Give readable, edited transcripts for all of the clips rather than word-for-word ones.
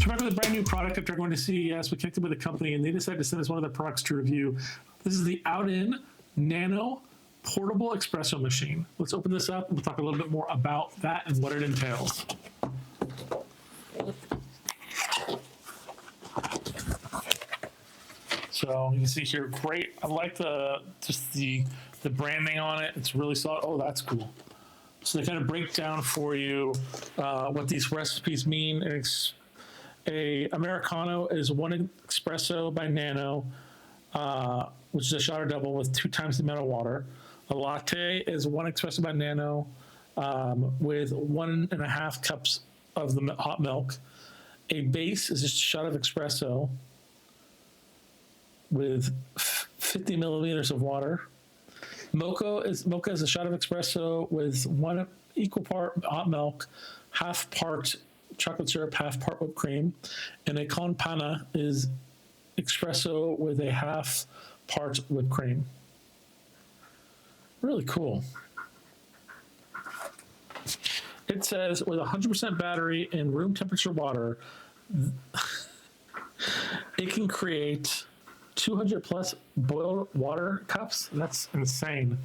So we're back with a brand new product after going to CES. We connected with a company and they decided to send us one of their products to review. This is the OutIn Nano portable espresso machine. Let's open this up and we'll talk a little bit more about that and what it entails. So you can see here, great. I like the branding on it. It's really solid. Oh, that's cool. So they kind of break down for you what these recipes mean. A Americano is 1 espresso by Nano, which is a shot or double with 2 times the amount of water. A latte is 1 espresso by Nano with 1.5 cups of the hot milk. A base is just a shot of espresso with 50 milliliters of water. Mocha is a shot of espresso with 1 equal part hot milk, half part chocolate syrup, half part whipped cream. And a con panna is espresso with a half part whipped cream. Really cool. It says with 100% battery and room temperature water, it can create 200 plus boiled water cups. That's insane.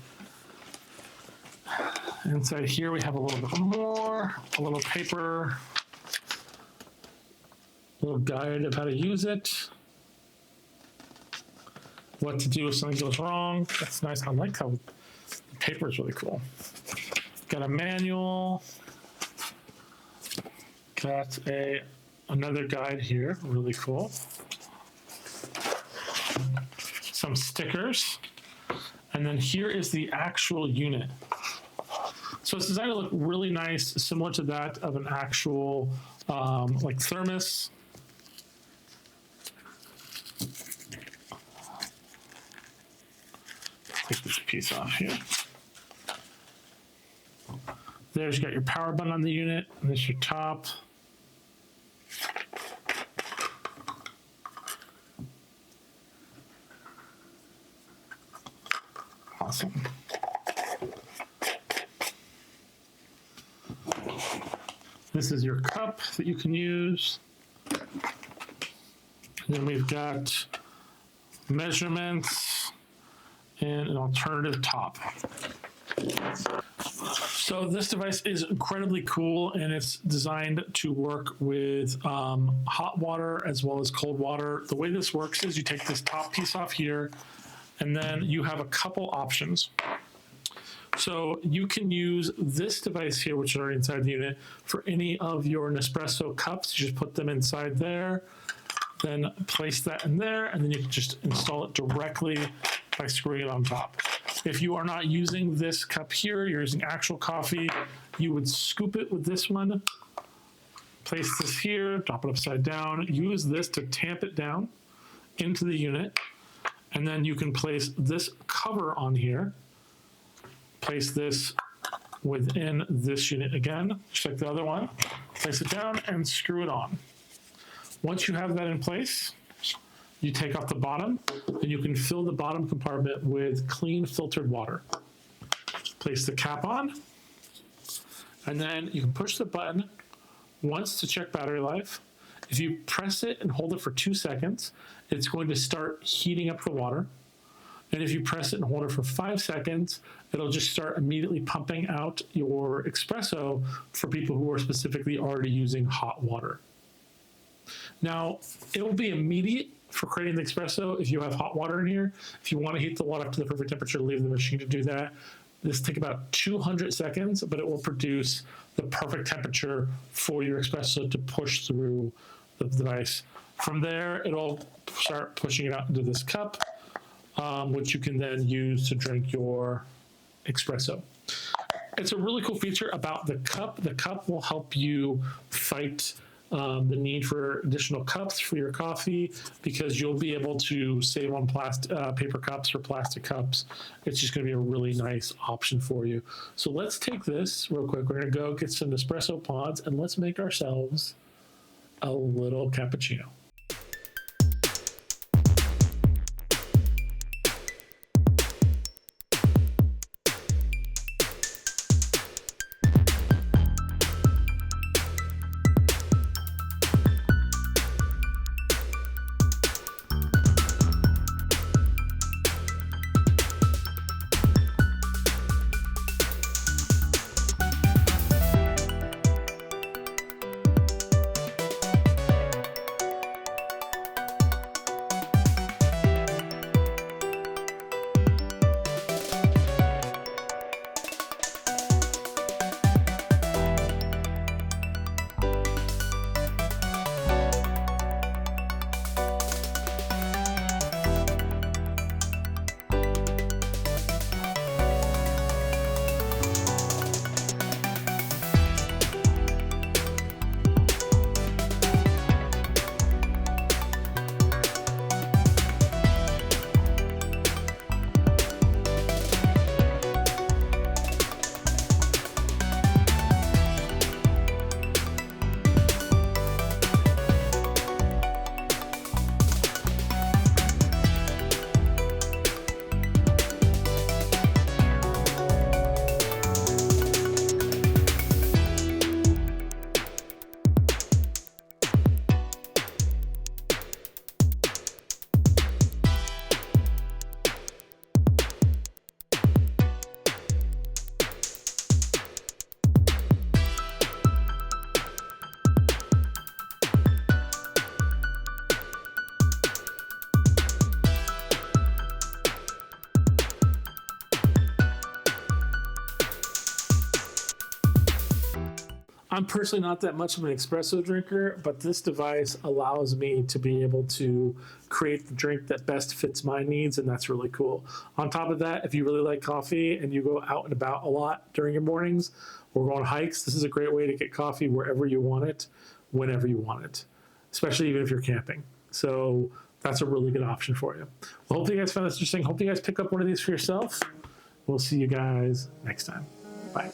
Inside here we have a little bit more, a little paper, a little guide of how to use it, what to do if something goes wrong. That's nice. I like how the paper is really cool. Got a manual. Got another guide here, really cool. Some stickers, and then here is the actual unit. So it's designed to look really nice, similar to that of an actual like thermos. Take this piece off here. There's you got your power button on the unit, and this is your top. Awesome. This is your cup that you can use. And then we've got measurements and an alternative top. So this device is incredibly cool, and it's designed to work with hot water as well as cold water. The way this works is you take this top piece off here, and then you have a couple options. So you can use this device here, which is already inside the unit, for any of your Nespresso cups. You just put them inside there, then place that in there, and then you can just install it directly by screwing it on top. If you are not using this cup here, you're using actual coffee, you would scoop it with this one, place this here, drop it upside down, use this to tamp it down into the unit. And then you can place this cover on here, place this within this unit again, just like the other one, place it down and screw it on. Once you have that in place, you take off the bottom and you can fill the bottom compartment with clean filtered water. Place the cap on, and then you can push the button once to check battery life. If you press it and hold it for 2 seconds, it's going to start heating up the water. And if you press it and hold it for 5 seconds, it'll just start immediately pumping out your espresso for people who are specifically already using hot water. Now, it will be immediate for creating the espresso if you have hot water in here. If you want to heat the water up to the perfect temperature, leave the machine to do that. This will take about 200 seconds, but it will produce the perfect temperature for your espresso to push through the device. From there, it'll start pushing it out into this cup, which you can then use to drink your espresso. It's a really cool feature about the cup. The cup will help you fight the need for additional cups for your coffee, because you'll be able to save on paper cups or plastic cups. It's just going to be a really nice option for you. So let's take this real quick. We're going to go get some espresso pods and let's make ourselves a little cappuccino. I'm personally not that much of an espresso drinker, but this device allows me to be able to create the drink that best fits my needs, and that's really cool. On top of that, if you really like coffee and you go out and about a lot during your mornings or go on hikes, this is a great way to get coffee wherever you want it, whenever you want it, especially even if you're camping. So that's a really good option for you. Well, hopefully you guys found this interesting. Hopefully you guys pick up one of these for yourself. We'll see you guys next time. Bye.